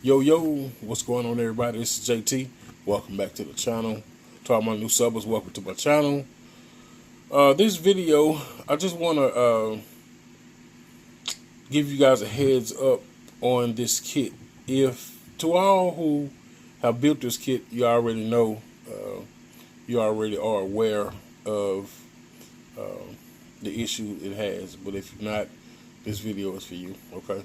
Yo, what's going on, everybody? This is JT. Welcome back to the channel. To all my new subbers, welcome to my channel. This video, I just want to give you guys a heads up on this kit. If to all who have built this kit, you already know, you already are aware of the issue it has. But if you're not, this video is for you. Okay.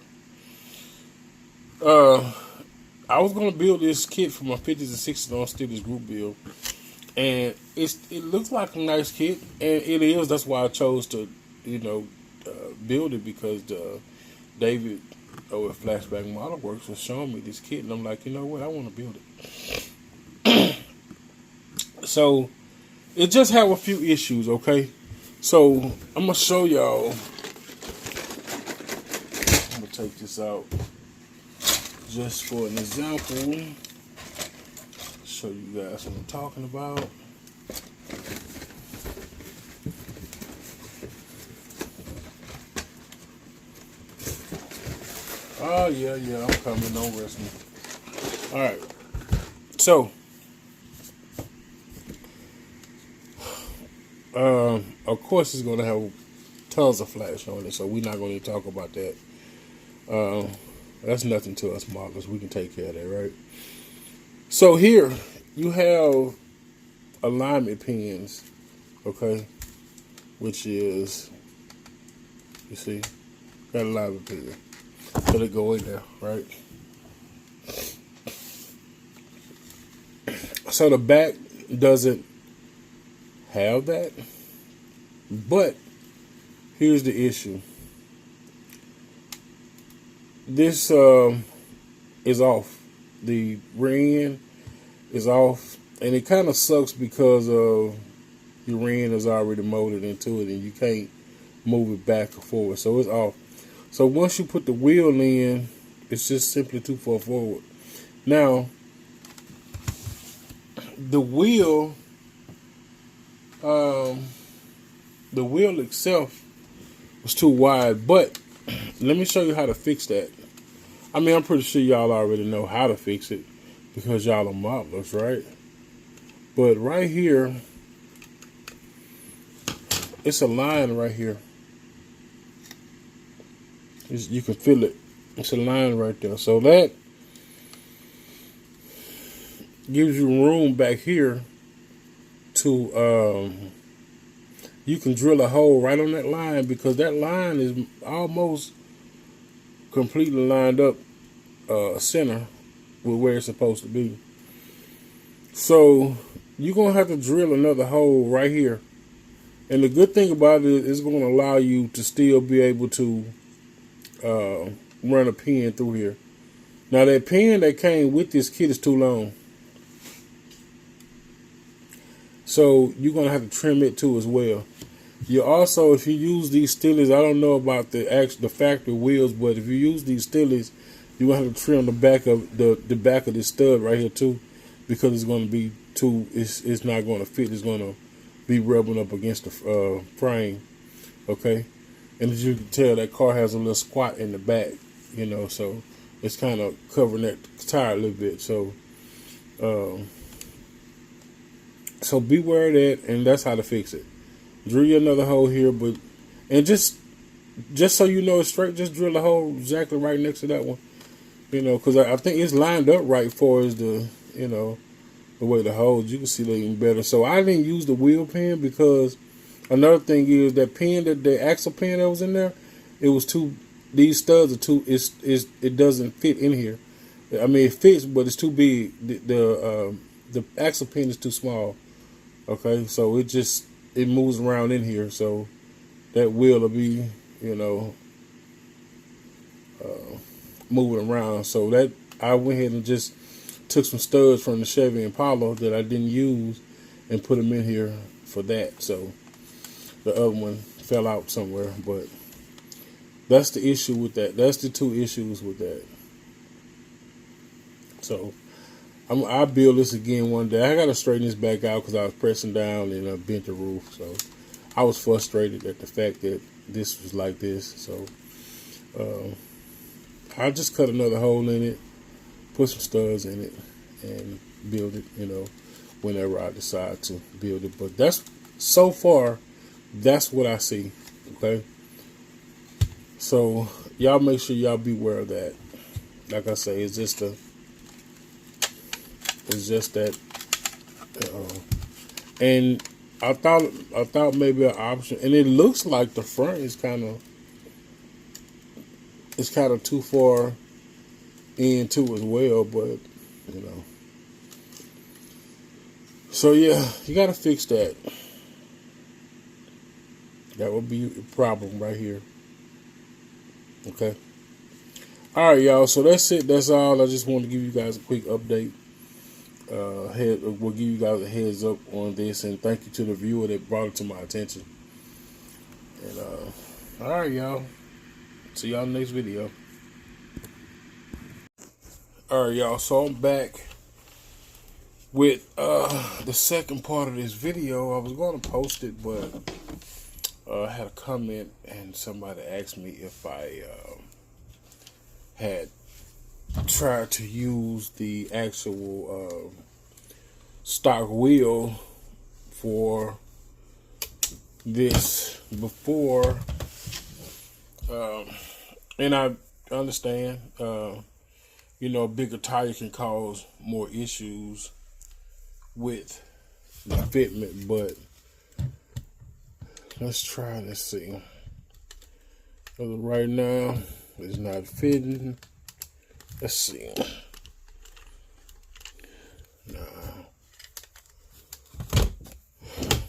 I was gonna build this kit for my 50s and 60s on Steelers group build, and it looks like a nice kit, and it is. That's why I chose to, build it, because David over at Flashback Model Works was showing me this kit, and I'm like, you know what, I want to build it. So it just have a few issues. Okay, so I'm gonna show y'all. I'm gonna take this out. Just for an example, show you guys what I'm talking about. Oh yeah, I'm coming. Don't rush me. All right. So, of course, it's gonna have tons of flash on it, so we're not going to talk about that. That's nothing to us modelers. We can take care of that, right? So here you have alignment pins, okay? Which is, you see, got alignment pin. So they go in there, right? So the back doesn't have that, but here's the issue. This is off. The ring is off, and it kind of sucks because your ring is already molded into it, and you can't move it back or forward. So it's off. So once you put the wheel in, it's just simply too far forward. Now, the wheel itself was too wide, but let me show you how to fix that. I mean, I'm pretty sure y'all already know how to fix it because y'all are modelers, right? But right here, it's a line right here. You can feel it. It's a line right there. So that gives you room back here to, you can drill a hole right on that line, because that line is almost completely lined up center with where it's supposed to be. So you're going to have to drill another hole right here. And the good thing about it is it's going to allow you to still be able to run a pin through here. Now that pin that came with this kit is too long. So you're going to have to trim it too as well. You also, if you use these Steelers, I don't know about the factory wheels, but if you use these Steelers, you're gonna have to trim the back of the back of this stud right here too, because it's gonna be too. It's not gonna fit. It's gonna be rubbing up against the frame. Okay, and as you can tell, that car has a little squat in the back. So it's kind of covering that tire a little bit. So, so beware of that, and that's how to fix it. Drill you another hole here, and just so you know it's straight, just drill a hole exactly right next to that one. Because I think it's lined up right for as the way the holes. You can see that even better. So I didn't use the wheel pin, because another thing is that pin, that the axle pin that was in there, it was too. These studs are too. It doesn't fit in here. I mean, it fits, but it's too big. The axle pin is too small. Okay, so it moves around in here, so that wheel will be, moving around. So that I went ahead and just took some studs from the Chevy Impala that I didn't use and put them in here for that. So the other one fell out somewhere, but that's the issue with that. That's the two issues with that. So I'll build this again one day. I got to straighten this back out because I was pressing down and bent the roof. So I was frustrated at the fact that this was like this. So I'll just cut another hole in it put some studs in it and build it, whenever I decide to build it. But that's, so far, that's what I see. Okay. So y'all make sure y'all be aware of that. Like I say, it's just that, and I thought maybe an option, and it looks like the front is kind of too far in too as well, but so yeah, you got to fix that. That would be a problem right here. Okay. All right, y'all. So that's it. That's all. I just wanted to give you guys a quick update. We'll give you guys a heads up on this, and thank you to the viewer that brought it to my attention. And all right, y'all. See y'all in the next video. All right, y'all. So I'm back with the second part of this video. I was going to post it, but I had a comment, and somebody asked me if I had tried to use the actual stock wheel for this before, and I understand, a bigger tire can cause more issues with the fitment, but let's try this. See, right now it's not fitting. Let's see. Nah,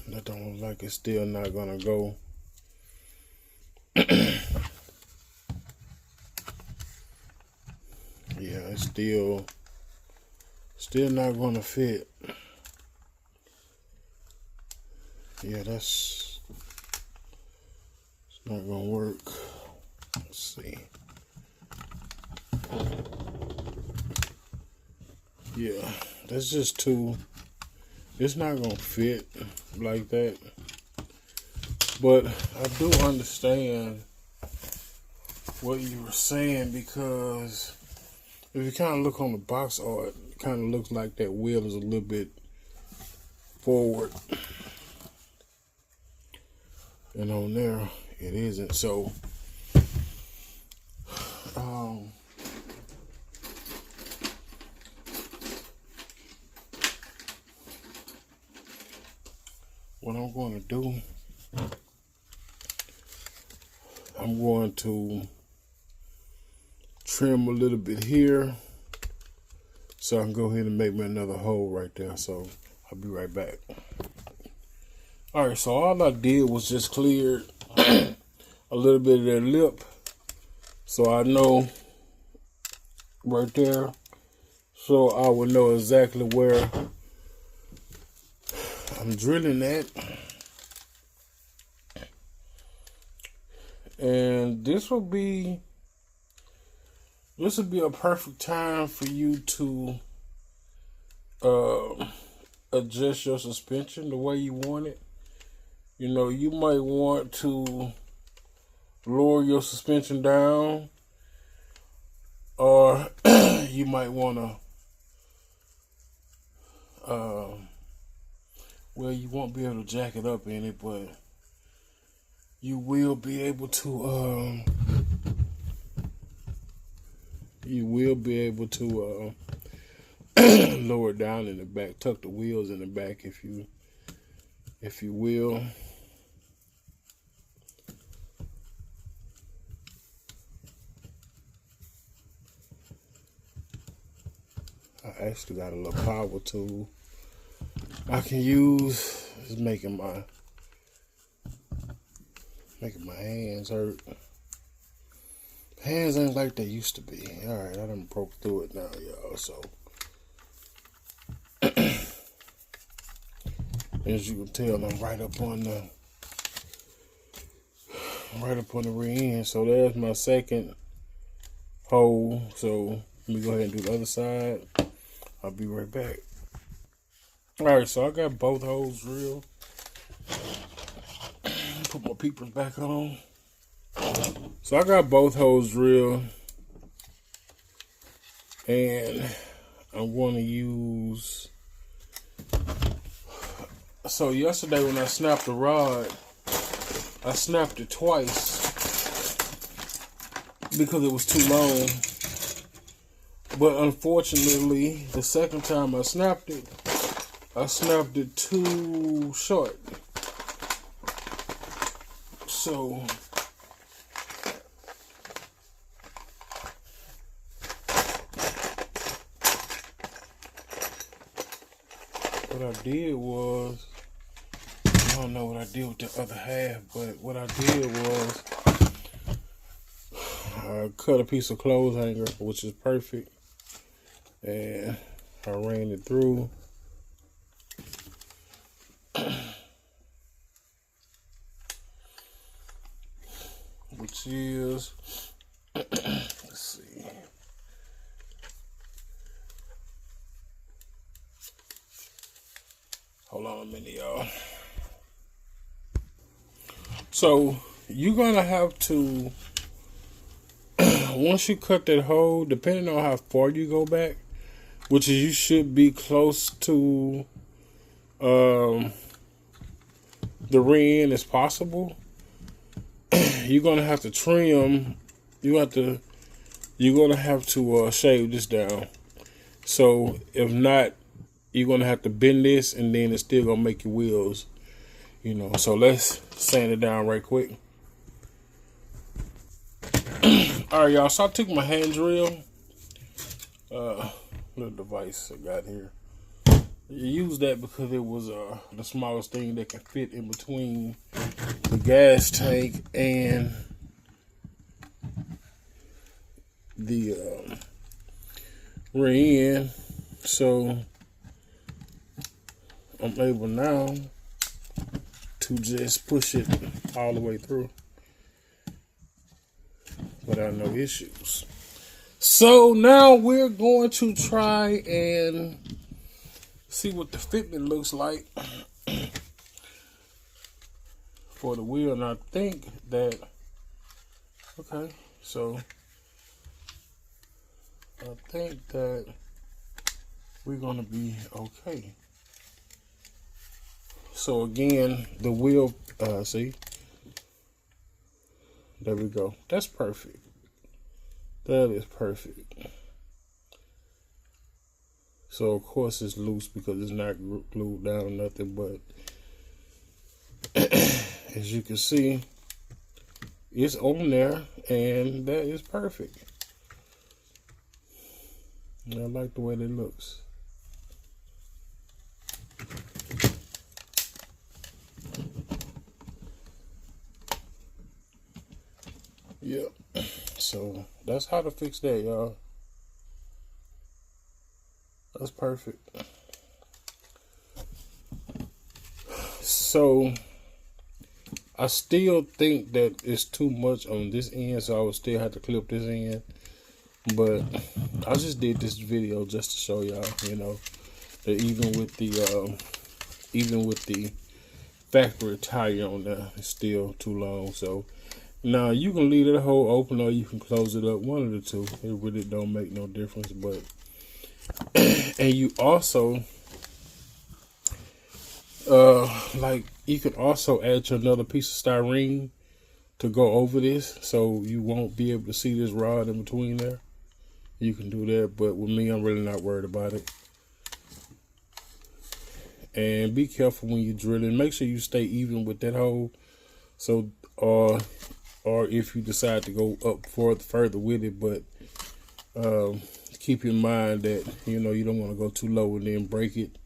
that don't look like it's still not gonna go. Yeah, it's still not gonna fit. Yeah, it's not gonna work. Let's see. Yeah, that's just too, it's not gonna fit like that. But I do understand what you were saying, because if you kind of look on the box art, it kind of looks like that wheel is a little bit forward, and on there it isn't. So what I'm going to do, I'm going to trim a little bit here so I can go ahead and make me another hole right there. So I'll be right back. All right, so all I did was just cleared a little bit of that lip, so I know right there, so I would know exactly where I'm drilling at. And this will be a perfect time for you to adjust your suspension the way you want it. You might want to lower your suspension down, or you might want to, well, you won't be able to jack it up in it, but you will be able to, lower it down in the back, tuck the wheels in the back if you will. I actually got a little power tool I can use. It's making my hands hurt. Hands ain't like they used to be. All right, I done broke through it now, y'all. So as you can tell, I'm right up on the rear end. So there's my second hole. So let me go ahead and do the other side. I'll be right back. All right, so I got both holes drilled. Put my peepers back on. So I got both holes drilled. And I'm going to use, so yesterday when I snapped the rod, I snapped it twice because it was too long. But unfortunately, the second time I snapped it too short. So what I did was, I don't know what I did with the other half, but what I did was I cut a piece of clothes hanger, which is perfect, and I ran it through. Which is, let's see. Hold on a minute, y'all. So you're gonna have to, once you cut that hole, depending on how far you go back, which is you should be close to the rear end as possible, you're gonna have to trim. You're gonna have to shave this down. So if not, you're gonna have to bend this, and then it's still gonna make your wheels. You know. So let's sand it down right quick. All right, y'all. So I took my hand drill, little device I got here. You use that because it was the smallest thing that can fit in between the gas tank and the rear end. So I'm able now to just push it all the way through without no issues. So now we're going to try and see what the fitment looks like for the wheel. And I think that, okay, so I think that we're going to be okay. So again, the wheel, see, there we go. That's perfect. That is perfect. So of course it's loose because it's not glued down or nothing, but as you can see, it's on there, and that is perfect. And I like the way that looks. Yep. So that's how to fix that, y'all. That's perfect. So I still think that it's too much on this end, so I would still have to clip this end. But I just did this video just to show y'all, you know, that even with the factory tire on there, it's still too long. So now you can leave that hole open or you can close it up. One of the two. It really don't make no difference. But and you also like you can also add you another piece of styrene to go over this, so you won't be able to see this rod in between there. You can do that, but with me, I'm really not worried about it. And be careful when you're drilling. Make sure you stay even with that hole. So, or if you decide to go up further with it, but keep in mind that, you know, you don't want to go too low and then break it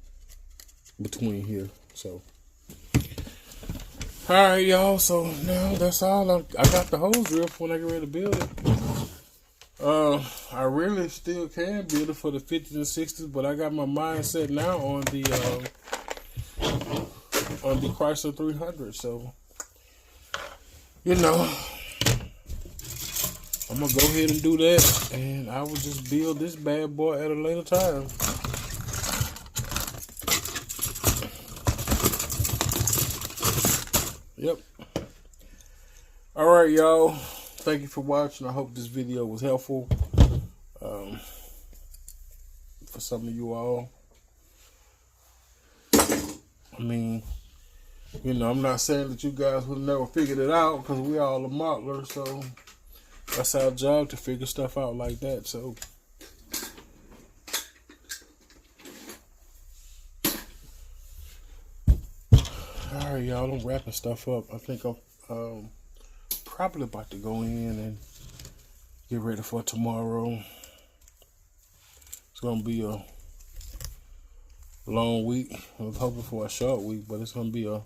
between here. So, all right, y'all. So now that's all. I got the hose drill for when I get ready to build it. I really still can build it for the 50s and 60s, but I got my mindset now on the Chrysler 300. So, you know, I'm gonna go ahead and do that, and I will just build this bad boy at a later time. Yep. All right, y'all. Thank you for watching. I hope this video was helpful. for some of you all. I mean, you know, I'm not saying that you guys would never figured it out, because we all a modeler, so that's our job to figure stuff out like that. So all right, y'all, I'm wrapping stuff up. I think I'm probably about to go in and get ready for tomorrow. It's gonna be a long week. I was hoping for a short week, but it's gonna be a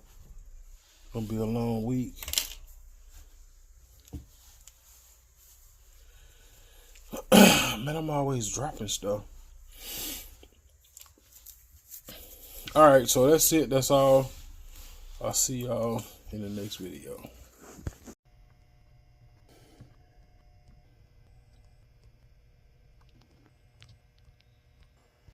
long week. Man, I'm always dropping stuff. All right, so that's it. That's all. I'll see y'all in the next video.